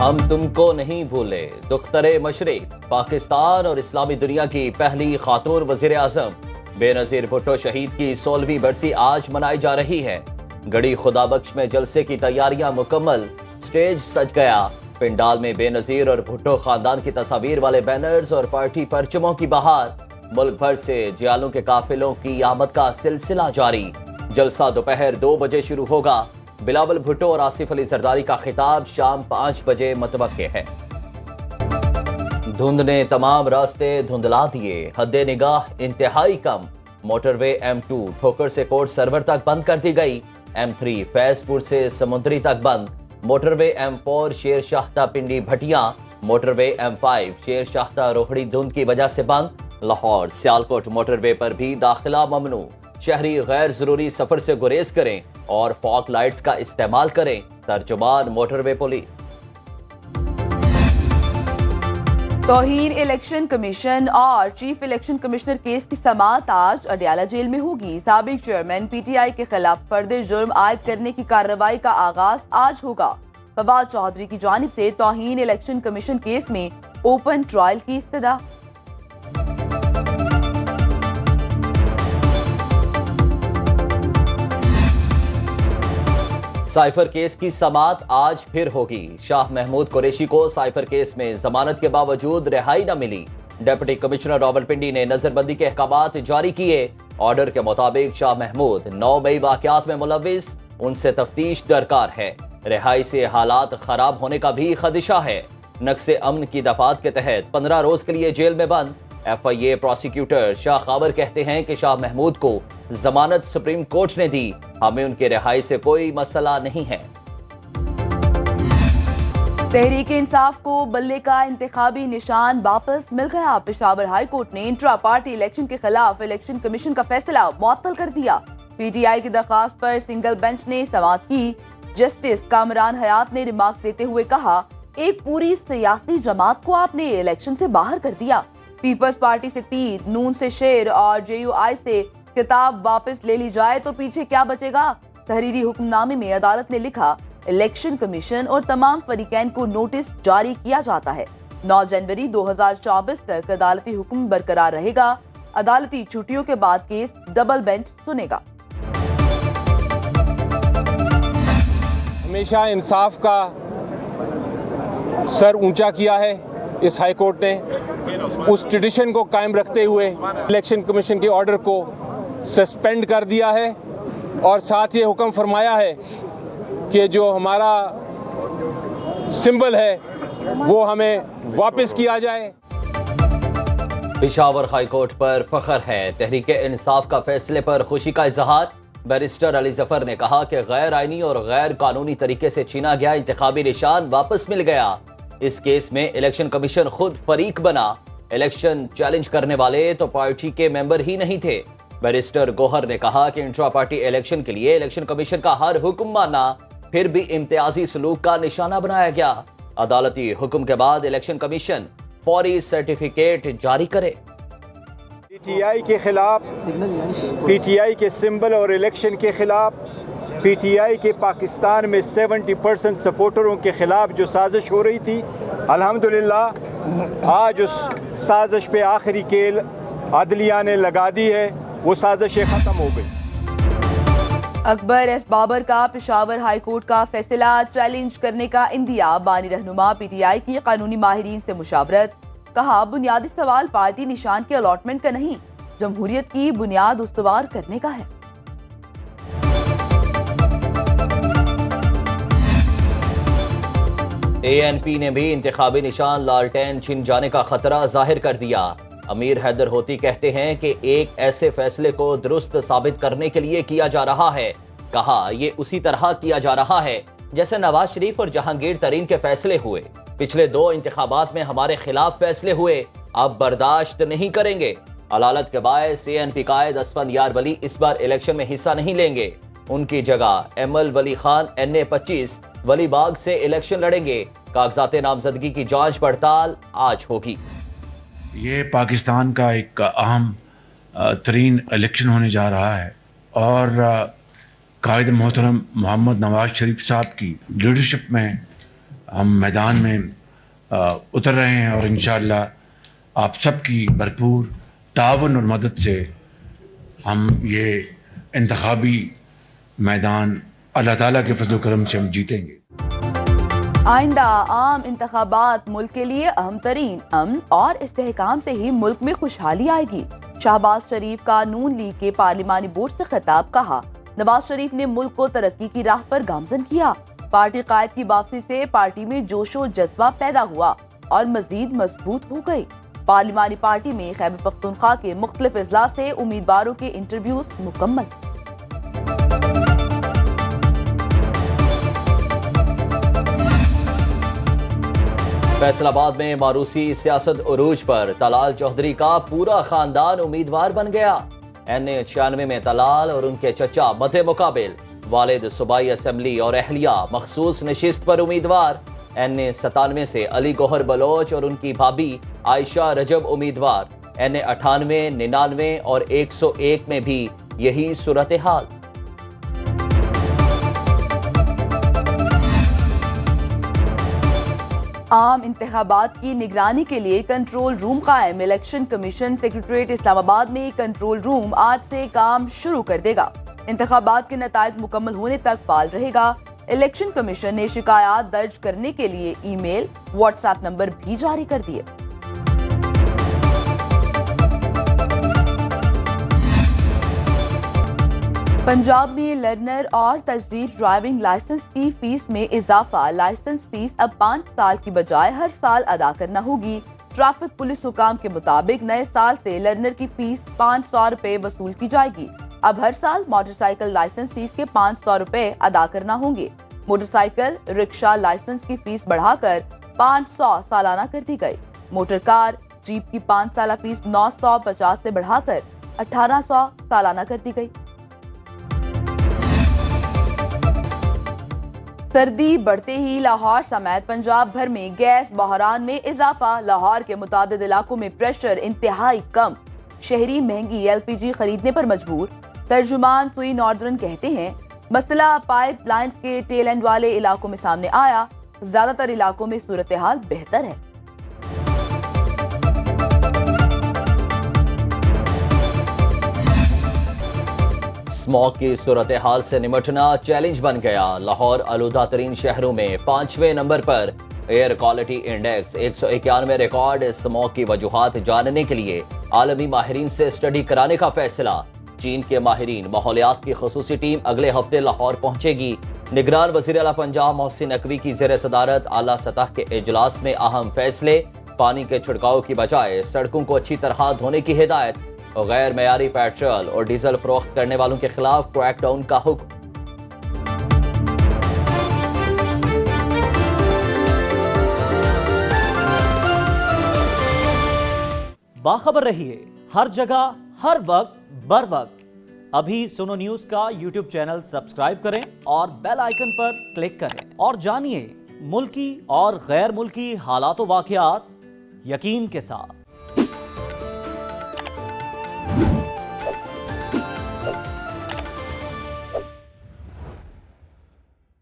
हम तुमको नहीं भूले। दुख्तरे मशरिक पाकिस्तान और इस्लामी दुनिया की पहली खातून वजीर आजम बेनजीर भुट्टो शहीद की 16वीं बरसी आज मनाई जा रही है। गढ़ी खुदाबख्श में जलसे की तैयारियां मुकम्मल, स्टेज सज गया। पिंडाल में बेनजीर और भुट्टो खानदान की तस्वीर वाले बैनर्स और पार्टी परचमों की बहार। मुल्क भर से जियालों के काफिलों की आमद का सिलसिला जारी। जलसा दोपहर 2 बजे शुरू होगा। बिलावल भुट्टो और आसिफ अली जरदारी का खिताब शाम 5 बजे मतवक्के है। धुंध ने तमाम रास्ते धुंधला दिए, हद निगाह इंतहाई कम। मोटरवे M2 ठोकर से कोट सरवर तक बंद कर दी गई। M3 फैजपुर से समुद्री तक बंद। मोटरवे M4 शेर शाहता पिंडी भटिया। मोटरवे M5 शेर शाहता रोहड़ी धुंध की वजह से बंद। लाहौर सियालकोट मोटरवे पर भी दाखिला ममनू। शहरी गैर जरूरी सफर से गुरेज करें और फॉग लाइट्स का इस्तेमाल करें। तर्जुमान मोटरवे पुलिस। तौहीन इलेक्शन कमीशन और चीफ इलेक्शन कमिश्नर केस की समाअत आज अडयाला जेल में होगी। साबिक चेयरमैन PTI के खिलाफ फर्दे जुर्म आयद करने की कार्रवाई का आगाज आज होगा। फवाद चौधरी की जानिब से तौहीन इलेक्शन कमीशन केस में ओपन ट्रायल की इस्तदा। साइफर केस की समाअत आज फिर होगी। शाह महमूद कुरैशी को साइफर केस में जमानत के बावजूद रिहाई न मिली। डिप्टी कमिश्नर रावलपिंडी ने नजरबंदी के अहकामात जारी किए। ऑर्डर के मुताबिक शाह महमूद 9 मई वाकयात में मुलविस, उनसे तफ्तीश दरकार है। रिहाई से हालात खराब होने का भी खदशा है। नक्शे अमन की दफात के तहत 15 रोज के लिए जेल में बंद। FIA प्रोसिक्यूटर शाह खावर कहते हैं कि शाह महमूद को जमानत सुप्रीम कोर्ट ने दी, हमें उनकी रिहाई से कोई मसला नहीं है। तहरीक इंसाफ को बल्ले का इंतखाबी निशान वापस मिल गया। पेशावर हाई कोर्ट ने इंट्रा पार्टी इलेक्शन के खिलाफ इलेक्शन कमीशन का फैसला मुअत्तल कर दिया। PTI की दरखास्त पर सिंगल बेंच ने समाअत की। जस्टिस कामरान हयात ने रिमार्क देते हुए कहा, एक पूरी सियासी जमात को आपने इलेक्शन से बाहर कर दिया। पीपल्स पार्टी से तीर, नून से शेर और JUI से किताब वापस ले ली जाए तो पीछे क्या बचेगा। तहरीरी हुक्मनामे में अदालत ने लिखा, इलेक्शन कमीशन और तमाम फरीकैन को नोटिस जारी किया जाता है। 9 जनवरी 2024 तक अदालती हुक्म बरकरार रहेगा। अदालती छुट्टियों के बाद केस डबल बेंच सुनेगा। हमेशा इंसाफ का सर ऊंचा किया है इस हाई कोर्ट ने। उस ट्रेडिशन को कायम रखते हुए इलेक्शन कमीशन के ऑर्डर को सस्पेंड कर दिया है और साथ ये हुक्म फरमाया है कि जो हमारा सिंबल है वो हमें वापस किया जाए। पेशावर हाई कोर्ट पर फख्र है। तहरीक इंसाफ का फैसले पर खुशी का इजहार। बैरिस्टर अली जफर ने कहा कि गैर आईनी और गैर कानूनी तरीके से छीना गया इंतखाबी निशान वापस मिल गया। इस केस में इलेक्शन कमीशन खुद फरीक बना। इलेक्शन चैलेंज करने वाले तो पार्टी के मेंबर ही नहीं थे। बैरिस्टर गोहर ने कहा कि इंट्रा पार्टी इलेक्शन के लिए इलेक्शन कमीशन का हर हुक्म माना, फिर भी इम्तियाजी सलूक का निशाना बनाया गया। अदालती हुक्म के बाद इलेक्शन कमीशन फौरी सर्टिफिकेट जारी करे। PTI के खिलाफ, PTI के सिंबल और इलेक्शन के खिलाफ, PTI के पाकिस्तान में 70% सपोर्टरों के खिलाफ जो साजिश हो रही थी, अल्हम्दुलिल्लाह आज उस साजिश पे आखिरी केल अदलिया ने लगा दी है। वो साजिशें खत्म हो गई। अकबर एस बाबर का पेशावर हाई कोर्ट का फैसला चैलेंज करने का इंदिया। बानी रहनुमा PTI की कानूनी माहिरीन से मुशावरत। कहा, बुनियादी सवाल पार्टी निशान के अलॉटमेंट का नहीं, जमहूरियत की बुनियाद उस्तवार करने का है। ANP ने भी इंतखाबी निशान लालटेन छिन जाने का खतरा जाहिर कर दिया। अमीर हैदर होती कहते हैं कि एक ऐसे फैसले को दुरुस्त साबित करने के लिए किया जा रहा है। कहा, यह उसी तरह किया जा रहा है जैसे नवाज शरीफ और जहांगीर तरीन के फैसले हुए। पिछले 2 इंतखाबात में हमारे खिलाफ फैसले हुए, अब बर्दाश्त नहीं करेंगे। अदालत के बायस ANP कायद असफंद यार वली इस बार इलेक्शन में हिस्सा नहीं लेंगे। उनकी जगह ML वली खान NA25 वली बाग से इलेक्शन लड़ेंगे। कागजात नामजदगी की जांच पड़ताल आज होगी। ये पाकिस्तान का एक अहम तरीन इलेक्शन होने जा रहा है और कायद मोहतरम मोहम्मद नवाज शरीफ साहब की लीडरशिप में हम मैदान में उतर रहे हैं और इंशाअल्लाह आप सबकी भरपूर तावन और मदद से हम ये इंतखाबी मैदान अल्लाह ताला के फजल करम से हम जीतेंगे। आइंदा आम इंतखाबात मुल्क के लिए अहम तरीन अमन और इस्तेहकाम से ही मुल्क में खुशहाली आएगी। शहबाज शरीफ का नून लीग के पार्लिमानी बोर्ड से खिताब। कहा, नवाज शरीफ ने मुल्क को तरक्की की राह पर गामजन किया। पार्टी कायद की वापसी से पार्टी में जोशो जज्बा पैदा हुआ और मजीद मजबूत हो गई। पार्लिमानी पार्टी में खैबर पख्तूनख्वा के मुख्तलिफ अजला से उम्मीदवारों के इंटरव्यूज मुकम्मल। फैसलाबाद में मारूसी सियासत उरूज पर तलाल चौधरी का पूरा खानदान उम्मीदवार बन गया। NA 96 में तलाल और उनके चचा मते मुकाबिल, वालिद सूबाई असेंबली और अहलिया मखसूस नशिस्त पर उम्मीदवार। NA 97 से अली गौहर बलोच और उनकी भाभी आयशा रजब उम्मीदवार। NA 98, 99 और 101 में भी यही सूरत हाल। आम इंतखाबात की निगरानी के लिए कंट्रोल रूम कायम। इलेक्शन कमीशन सेक्रेटरीट इस्लामाबाद में कंट्रोल रूम आज से काम शुरू कर देगा। इंतखाबात के नताइज मुकम्मल होने तक फाल रहेगा। इलेक्शन कमीशन ने शिकायत दर्ज करने के लिए ईमेल, व्हाट्सएप नंबर भी जारी कर दिए। पंजाब में लर्नर और तजदीद ड्राइविंग लाइसेंस की फीस में इजाफा। लाइसेंस फीस अब 5 साल की बजाय हर साल अदा करना होगी। ट्रैफिक पुलिस हुकाम के मुताबिक नए साल से लर्नर की फीस 500 रुपए वसूल की जाएगी। अब हर साल मोटरसाइकिल लाइसेंस फीस के 500 रुपए अदा करना होंगे। मोटरसाइकिल रिक्शा लाइसेंस की फीस बढ़ाकर 500 सालाना कर दी गई। मोटर कार जीप की 5 साल फीस 950 से बढ़ाकर 1800 सालाना कर दी गई। सर्दी बढ़ते ही लाहौर समेत पंजाब भर में गैस बहरान में इजाफा। लाहौर के मुतादिद इलाकों में प्रेशर इंतहाई कम। शहरी महंगी LPG खरीदने पर मजबूर। तर्जुमान सुई नॉर्दर्न कहते हैं, मसला पाइप लाइन्स के टेल एंड वाले इलाकों में सामने आया। ज्यादातर इलाकों में सूरत हाल बेहतर है। स्मॉग की सूरत हाल से निपटना चैलेंज बन गया। लाहौर आलूदा तरीन शहरों में 5वें नंबर पर। Air quality index 191 record. Smog की वजूहात जानने के लिए आलमी माहिरीन से स्टडी कराने का फैसला। चीन के माहिरीन माहौलियात की खुसूसी टीम अगले हफ्ते लाहौर पहुंचेगी। निगरान वज़ीर आला पंजाब मोहसिन नकवी की ज़ेर सदारत आला सतह के इजलास में अहम फैसले। पानी के छिड़काव की बजाय सड़कों को अच्छी तरह धोने की हिदायत। गैर मयारी पेट्रोल और डीजल फरोख्त करने वालों के खिलाफ क्रैकडाउन का हुक्म। बाखबर रहिए हर जगह हर वक्त बर वक्त। अभी सुनो न्यूज का YouTube चैनल सब्सक्राइब करें और बेल आइकन पर क्लिक करें और जानिए मुल्की और गैर मुल्की हालात व वाक़यात यकीन के साथ।